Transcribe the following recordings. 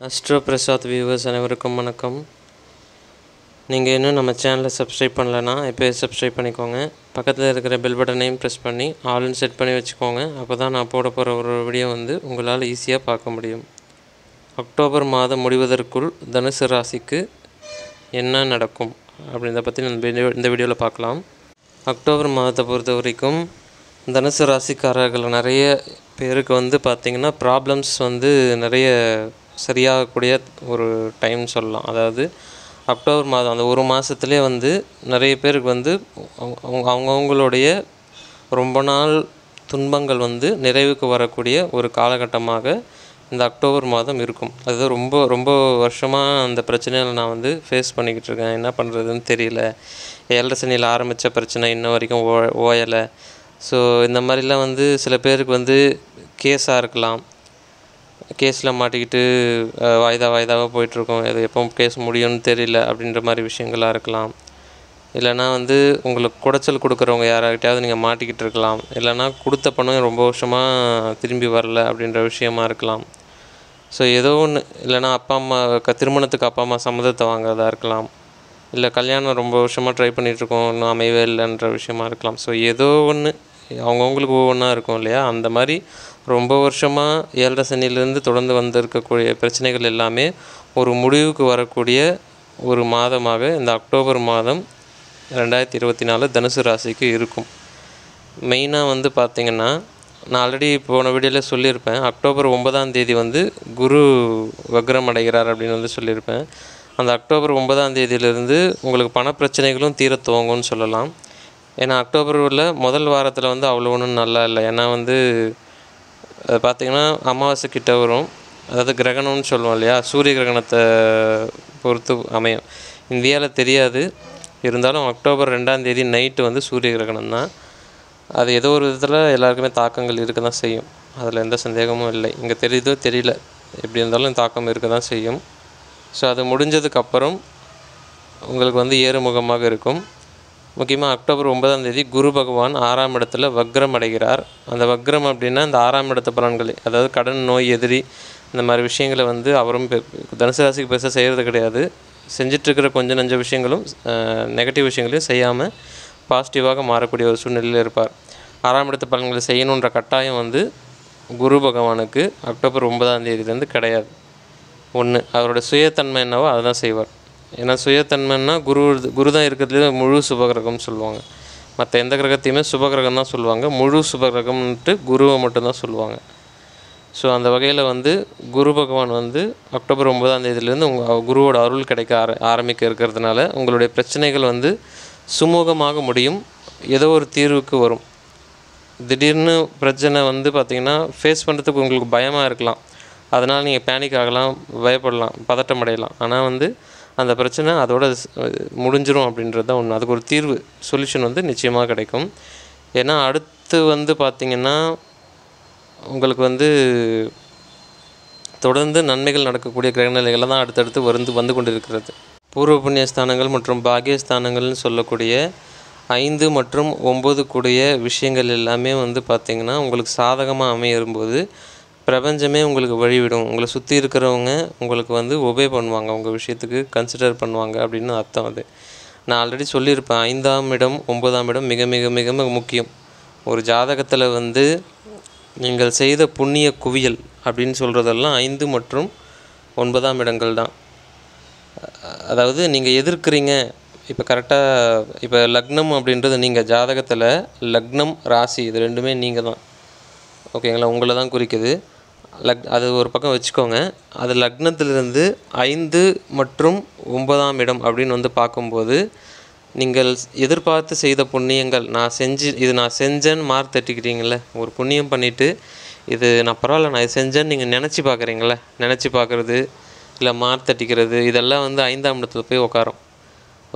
Astro Prasad viewers அனைவருக்கும் வணக்கம். நீங்கள் இன்னும் நம்ம சேனலை சப்ஸ்கிரைப் பண்ணலன்னா இப்போயே சப்ஸ்கிரைப் பண்ணிக்கோங்க. பக்கத்தில் இருக்கிற பெல் பட்டனையும் ப்ரெஸ் பண்ணி ஆல்னு செட் பண்ணி வச்சுக்கோங்க. அப்போ தான் நான் போட போகிற ஒரு வீடியோ உங்களால் ஈஸியாக பார்க்க முடியும். அக்டோபர் மாதம் முடிவதற்குள் தனுசு ராசிக்கு என்ன நடக்கும் அப்படின்றத பற்றி இந்த வீடியோவில் பார்க்கலாம். அக்டோபர் மாதத்தை பொறுத்த வரைக்கும் தனுசு ராசிக்காரர்கள் நிறைய பேருக்கு பார்த்திங்கன்னா ப்ராப்ளம்ஸ் நிறைய சரியாகக்கூடிய ஒரு டைம் சொல்லலாம். அதாவது அக்டோபர் மாதம் அந்த ஒரு மாதத்துலேயே நிறைய பேருக்கு அவங்கவுங்களுடைய ரொம்ப நாள் துன்பங்கள் நிறைவுக்கு வரக்கூடிய ஒரு காலகட்டமாக இந்த அக்டோபர் மாதம் இருக்கும். அது ரொம்ப ரொம்ப வருஷமாக அந்த பிரச்சனையில் நான் ஃபேஸ் பண்ணிக்கிட்டு இருக்கேன். என்ன பண்ணுறதுன்னு தெரியல. 7 சனியில் ஆரம்பித்த பிரச்சனை இன்ன வரைக்கும் ஓயலை. ஸோ இந்த மாதிரிலாம் சில பேருக்கு கேஸாக இருக்கலாம். கேஸில் மாட்டிக்கிட்டு வாய்தாவாக போயிட்டுருக்கோம். அது எப்போ கேஸ் முடியும்னு தெரியல அப்படின்ற மாதிரி விஷயங்களாக இருக்கலாம். இல்லைனா உங்களுக்கு குடைச்சல் கொடுக்குறவங்க யாராகிட்டையாவது நீங்கள் மாட்டிக்கிட்டு இருக்கலாம். இல்லைனா கொடுத்த பணம் ரொம்ப வருஷமாக திரும்பி வரல அப்படின்ற விஷயமா இருக்கலாம். ஸோ ஏதோ ஒன்று, இல்லைனா அப்பா அம்மா திருமணத்துக்கு அப்பா அம்மா சம்மதத்தை வாங்குறதா இருக்கலாம். இல்லை கல்யாணம் ரொம்ப வருஷமாக ட்ரை பண்ணிகிட்ருக்கோம், இன்னும் அமையவே இல்லைன்ற விஷயமா இருக்கலாம். ஸோ ஏதோ ஒன்று அவங்கவுங்களுக்கு ஒவ்வொன்றா இருக்கும் இல்லையா? அந்த மாதிரி ரொம்ப வருஷமாக 7 சனியிலேருந்து தொடர்ந்து வந்திருக்கக்கூடிய பிரச்சனைகள் எல்லாமே ஒரு முடிவுக்கு வரக்கூடிய ஒரு மாதமாக இந்த அக்டோபர் மாதம் 2024 தனுசு ராசிக்கு இருக்கும். மெயினாக பார்த்திங்கன்னா, நான் ஆல்ரெடி போன வீடியோவில் சொல்லியிருப்பேன். அக்டோபர் 9ஆம் தேதி குரு வக்ரம் அடைகிறார் அப்படின்னு சொல்லியிருப்பேன். அந்த அக்டோபர் 9ஆம் தேதியிலிருந்து உங்களுக்கு பணப்பிரச்சனைகளும் தீர துவங்கும்னு சொல்லலாம். ஏன்னா அக்டோபரில் முதல் வாரத்தில் அவ்வளோ ஒன்றும் நல்லா இல்லை. ஏன்னா அது பார்த்திங்கன்னா அமாவாசை கிட்ட வரும். அதாவது கிரகணம்னு சொல்லுவோம் இல்லையா? சூரிய கிரகணத்தை பொறுத்து அமையும். இந்தியாவில் தெரியாது, இருந்தாலும் அக்டோபர் 2ஆம் தேதி நைட்டு சூரிய கிரகணம் தான். அது ஏதோ ஒரு விதத்தில் எல்லாருக்குமே தாக்கங்கள் இருக்க தான் செய்யும். அதில் எந்த சந்தேகமும் இல்லை. இங்கே தெரியுதோ தெரியல, எப்படி இருந்தாலும் தாக்கம் இருக்க தான் செய்யும். ஸோ அது முடிஞ்சதுக்கப்புறம் உங்களுக்கு ஏறுமுகமாக இருக்கும். முக்கியமாக அக்டோபர் 9ஆம் தேதி குரு பகவான் 6ஆம் இடத்துல வக்ரம் அடைகிறார். அந்த வக்ரம் அப்படின்னா இந்த 6ஆம் இடத்து பலன்கள், அதாவது கடன், நோய், எதிரி, இந்த மாதிரி விஷயங்களை அவரும் தனுசு ராசிக்கு பெருசாக செய்கிறது கிடையாது. செஞ்சிட்ருக்கிற கொஞ்சம் நஞ்ச விஷயங்களும் நெகட்டிவ் விஷயங்களையும் செய்யாமல் பாசிட்டிவாக மாறக்கூடிய ஒரு சூழ்நிலையில் இருப்பார். 6ஆம் இடத்து பலன்களை செய்யணுன்ற கட்டாயம் குரு பகவானுக்கு அக்டோபர் 9ஆம் தேதியிலேருந்து கிடையாது. ஒன்று, அவரோட சுயத்தன்மை என்னவோ அதை தான் செய்வார். ஏன்னா சுயத்தன்மைன்னா குரு தான் இருக்கிறதுலே முழு சுபகிரகம்னு சொல்லுவாங்க. மற்ற எந்த கிரகத்தையுமே சுபகிரகம் தான் சொல்லுவாங்க. முழு சுபகிரகம்ன்ட்டு குருவை மட்டும்தான் சொல்லுவாங்க. ஸோ அந்த வகையில் குரு பகவான் அக்டோபர் 9ஆம் தேதியிலேருந்து குருவோட அருள் கிடைக்க ஆரம்பிக்க இருக்கிறதுனால உங்களுடைய பிரச்சனைகள் சுமூகமாக முடியும். ஏதோ ஒரு தீர்வுக்கு வரும். திடீர்னு பிரச்சனை பார்த்திங்கன்னா ஃபேஸ் பண்ணுறதுக்கு உங்களுக்கு பயமாக இருக்கலாம். அதனால் நீங்கள் பேனிக் ஆகலாம், பயப்படலாம், பதட்டம் அடையலாம். ஆனால் அந்த பிரச்சனை அதோட முடிஞ்சிடும் அப்படின்றது தான் ஒன்று. அதுக்கு ஒரு தீர்வு, சொல்யூஷன் நிச்சயமாக கிடைக்கும். ஏன்னா அடுத்து பார்த்திங்கன்னா உங்களுக்கு தொடர்ந்து நன்மைகள் நடக்கக்கூடிய கிரகநிலைகள் தான் அடுத்தடுத்து வந்து கொண்டிருக்கிறது. பூர்வ புண்ணிய ஸ்தானங்கள் மற்றும் பாக்கியஸ்தானங்கள்னு சொல்லக்கூடிய 5 மற்றும் 9 கூடிய விஷயங்கள் எல்லாமே பார்த்திங்கன்னா உங்களுக்கு சாதகமாக அமையும்போது பிரபஞ்சமே உங்களுக்கு வழிவிடும். உங்களை சுற்றி இருக்கிறவங்க உங்களுக்கு ஒபே பண்ணுவாங்க, உங்கள் விஷயத்துக்கு கன்சிடர் பண்ணுவாங்க அப்படின்னு அர்த்தம். அது நான் ஆல்ரெடி சொல்லியிருப்பேன். 5ஆம் இடம் 9ஆம் இடம் மிக மிக மிக மிக முக்கியம். ஒரு ஜாதகத்தில் நீங்கள் செய்த புண்ணிய குவியல் அப்படின்னு சொல்கிறதெல்லாம் 5 மற்றும் 9ஆம் இடங்கள் தான். அதாவது நீங்கள் எதிர்க்கிறீங்க. இப்போ கரெக்டாக இப்போ லக்னம் அப்படின்றது நீங்கள் ஜாதகத்தில் லக்னம், ராசி இது ரெண்டுமே நீங்கள் தான். ஓகேங்களா? உங்களை தான் குறிக்குது. அது ஒரு பக்கம் வச்சுக்கோங்க. அது லக்னத்திலிருந்து 5 மற்றும் 9ஆம் இடம் அப்படின்னு பார்க்கும்போது நீங்கள் எதிர்பார்த்து செய்த புண்ணியங்கள், நான் செஞ்சேன்னு மார்க் தட்டிக்கிறீங்களே. ஒரு புண்ணியம் பண்ணிவிட்டு இது நான் பரவாயில்ல நான் இது செஞ்சேன்னு நீங்கள் நினச்சி பார்க்குறீங்களே. நினச்சி பார்க்குறது இல்லை மார்க் தட்டிக்கிறது இதெல்லாம் 5ஆம் இடத்துல போய் உட்காரும்.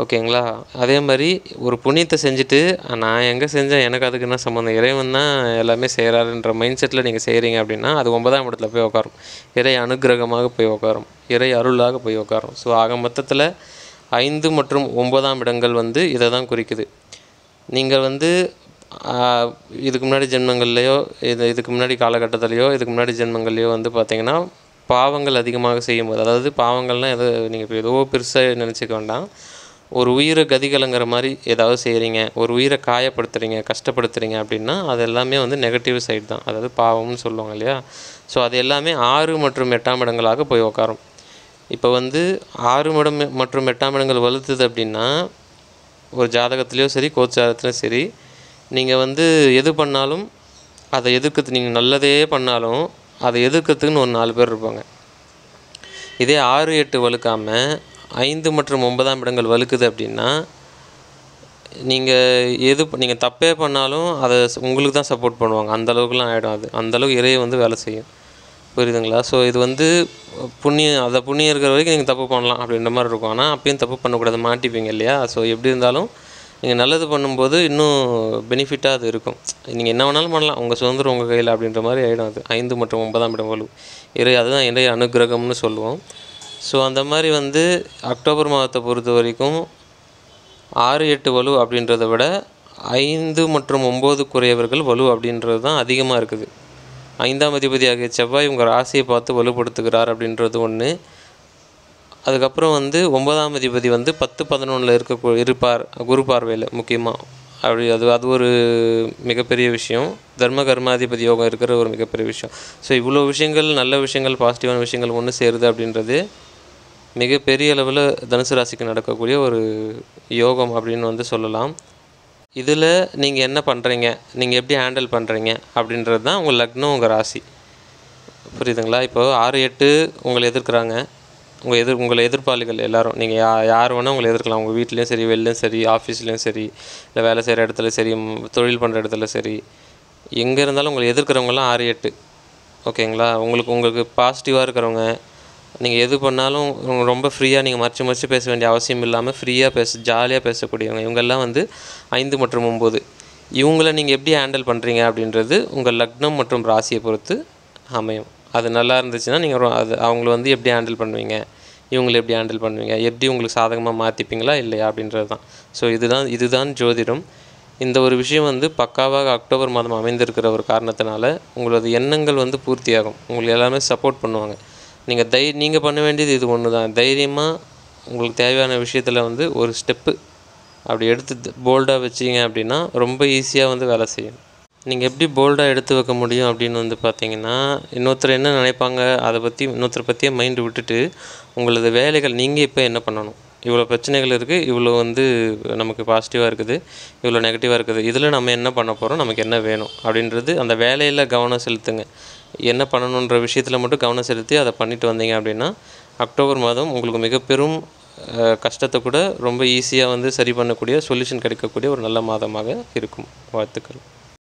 ஓகேங்களா? அதே மாதிரி ஒரு புண்ணியத்தை செஞ்சுட்டு நான் எங்கே செஞ்சேன், எனக்கு அதுக்கு என்ன சம்மந்தம், இறைவன் தான் எல்லாமே செய்கிறாருன்ற மைண்ட் செட்டில் நீங்கள் செய்கிறீங்க அப்படின்னா அது 9ஆம் இடத்துல போய் உட்காரும். இறை அனுகிரகமாக போய் உட்காரும், இறை அருளாக போய் உட்காரும். ஸோ ஆக மொத்தத்தில் 5 மற்றும் 9ஆம் இடங்கள் இதை தான் குறிக்குது. நீங்கள் இதுக்கு முன்னாடி ஜென்மங்கள்லையோ இதுக்கு முன்னாடி காலகட்டத்திலையோ இதுக்கு முன்னாடி ஜென்மங்கள்லையோ பார்த்திங்கன்னா பாவங்கள் அதிகமாக செய்யும்போது, அதாவது பாவங்கள்னால் நீங்கள் இப்போ ஏதோ பெருசாக நினச்சிக்க வேண்டாம். ஒரு உயிரை கதிகலங்கிற மாதிரி ஏதாவது செய்கிறீங்க, ஒரு உயிரை காயப்படுத்துகிறீங்க, கஷ்டப்படுத்துகிறீங்க அப்படின்னா அது எல்லாமே வந்து நெகட்டிவ் சைடு தான், அதாவது பாவம்னு சொல்லுவாங்க இல்லையா. ஸோ அது எல்லாமே 6 மற்றும் 8ஆம் இடங்களாக போய் உட்காரும். இப்போ வந்து 6 மற்றும் 8ஆம் இடங்கள் வலுத்துது அப்படின்னா, ஒரு ஜாதகத்துலேயோ சரி கோச்சாரத்துலேயும் சரி, நீங்கள் வந்து எது பண்ணாலும் அதை எதிர்க்கிறது, நீங்கள் நல்லதே பண்ணாலும் அதை எதிர்க்கிறதுக்குன்னு ஒரு 4 பேர் இருப்பாங்க. இதே 6, 8 வலுக்காமல் 5 மற்றும் 9ஆம் இடங்கள் வலுக்குது அப்படின்னா, நீங்கள் தப்பே பண்ணாலும் அதை உங்களுக்கு தான் சப்போர்ட் பண்ணுவாங்க. அந்தளவுக்குலாம் ஆகிடும். அது அந்தளவுக்கு இறையை வந்து வேலை செய்யும். புரியுதுங்களா? ஸோ இது வந்து புண்ணியம் இருக்கிற வரைக்கும் நீங்கள் தப்பு பண்ணலாம் அப்படின்ற மாதிரி இருக்கும். ஆனால் அப்பயும் தப்பு பண்ணக்கூடாது, மாட்டிப்பீங்க இல்லையா. ஸோ எப்படி இருந்தாலும் நீங்கள் நல்லது பண்ணும்போது இன்னும் பெனிஃபிட்டாக அது இருக்கும். நீங்கள் என்ன வேணாலும் பண்ணலாம், உங்கள் சுதந்திரம் உங்கள் கையில் அப்படின்ற மாதிரி ஆகிடும். அது 5 மற்றும் 9ஆம் இடம் வலு அதுதான் இறை அனுகிரகம்னு சொல்லுவோம். ஸோ அந்த மாதிரி வந்து அக்டோபர் மாதத்தை பொறுத்த வரைக்கும் 6, 8 வலு அப்படின்றத விட 5 மற்றும் 9 குறையவர்கள் வலு அப்படின்றது தான் அதிகமாக இருக்குது. 5ஆம் அதிபதியாகிய செவ்வாய் உங்கள் ராசியை பார்த்து வலுப்படுத்துகிறார் அப்படின்றது ஒன்று. அதுக்கப்புறம் வந்து 9ஆம் அதிபதி வந்து 10, 11 இருப்பார் குரு பார்வையில் முக்கியமாக. அது ஒரு மிகப்பெரிய விஷயம். தர்ம கர்மாதிபதி யோகம் இருக்கிற ஒரு மிகப்பெரிய விஷயம். ஸோ இவ்வளோ விஷயங்கள், நல்ல விஷயங்கள், பாசிட்டிவான விஷயங்கள் ஒன்று சேருது அப்படின்றது மிகப்பெரிய அளவில் தனுசு ராசிக்கு நடக்கக்கூடிய ஒரு யோகம் அப்படின்னு வந்து சொல்லலாம். இதில் நீங்கள் என்ன பண்ணுறீங்க, நீங்கள் எப்படி ஹேண்டில் பண்ணுறீங்க அப்படின்றது தான் உங்கள் லக்னம், உங்கள் ராசி. புரியுதுங்களா? இப்போது 6, 8 உங்களை எதிர்க்கிறாங்க. உங்களை எதிர்ப்பாளிகள் எல்லோரும், நீங்கள் யார் வேணால் உங்களை எதிர்க்கலாம். உங்கள் வீட்லேயும் சரி, வெளிலையும் சரி, ஆஃபீஸ்லேயும் சரி, இல்லை வேலை செய்கிற இடத்துல சரி, தொழில் பண்ணுற இடத்துல சரி, எங்கே இருந்தாலும் உங்களை எதிர்க்கிறவங்களாம் 6, 8. ஓகேங்களா? உங்களுக்கு பாசிட்டிவாக இருக்கிறவங்க, நீங்கள் எது பண்ணாலும் ரொம்ப ஃப்ரீயாக நீங்கள் மறைச்சு பேச வேண்டிய அவசியம் இல்லாமல் ஃப்ரீயாக ஜாலியாக பேசக்கூடியவங்க இவங்கெல்லாம் வந்து 5 மற்றும் 9. இவங்கள நீங்கள் எப்படி ஹேண்டில் பண்ணுறீங்க அப்படின்றது உங்கள் லக்னம் மற்றும் ராசியை பொறுத்து அமையும். அது நல்லா இருந்துச்சுன்னா நீங்கள் அவங்கள வந்து எப்படி ஹேண்டில் பண்ணுவீங்க, இவங்களை எப்படி ஹேண்டில் பண்ணுவீங்க, எப்படி உங்களுக்கு சாதகமாக மாற்றிப்பீங்களா இல்லையா அப்படின்றது தான். ஸோ இதுதான் ஜோதிடம். இந்த ஒரு விஷயம் வந்து பக்காவாக அக்டோபர் மாதம் அமைந்திருக்கிற ஒரு காரணத்தினால உங்களது எண்ணங்கள் வந்து பூர்த்தியாகும். உங்களுக்கு எல்லாமே சப்போர்ட் பண்ணுவாங்க. நீங்கள் பண்ண வேண்டியது இது ஒன்று தான். தைரியமாக உங்களுக்கு தேவையான விஷயத்தில் வந்து ஒரு ஸ்டெப்பு அப்படி எடுத்து போல்டாக வச்சிங்க அப்படின்னா ரொம்ப ஈஸியாக வந்து வேலை செய்யும். நீங்கள் எப்படி போல்டாக எடுத்து வைக்க முடியும் அப்படின்னு வந்து பார்த்தீங்கன்னா, இன்னொருத்தர் என்ன நினைப்பாங்க அதை பற்றி இன்னொருத்தரை பற்றியே மைண்டு விட்டுட்டு உங்களது வேலைகள் நீங்கள் இப்போ என்ன பண்ணணும், இவ்வளோ பிரச்சனைகள் இருக்குது, இவ்வளோ வந்து நமக்கு பாசிட்டிவாக இருக்குது, இவ்வளோ நெகட்டிவாக இருக்குது, இதில் நம்ம என்ன பண்ண போகிறோம், நமக்கு என்ன வேணும் அப்படின்றது அந்த வேலையில் கவனம் செலுத்துங்க. என்ன பண்ணணுன்ற விஷயத்தில் மட்டும் கவனம் செலுத்தி அதை பண்ணிட்டு வந்தீங்க அப்படின்னா அக்டோபர் மாதம் உங்களுக்கு மிக பெரும் கஷ்டத்தை கூட ரொம்ப ஈஸியாக வந்து சரி பண்ணக்கூடிய சொல்யூஷன் கிடைக்கக்கூடிய ஒரு நல்ல மாதமாக இருக்கும். வாழ்த்துக்கள்.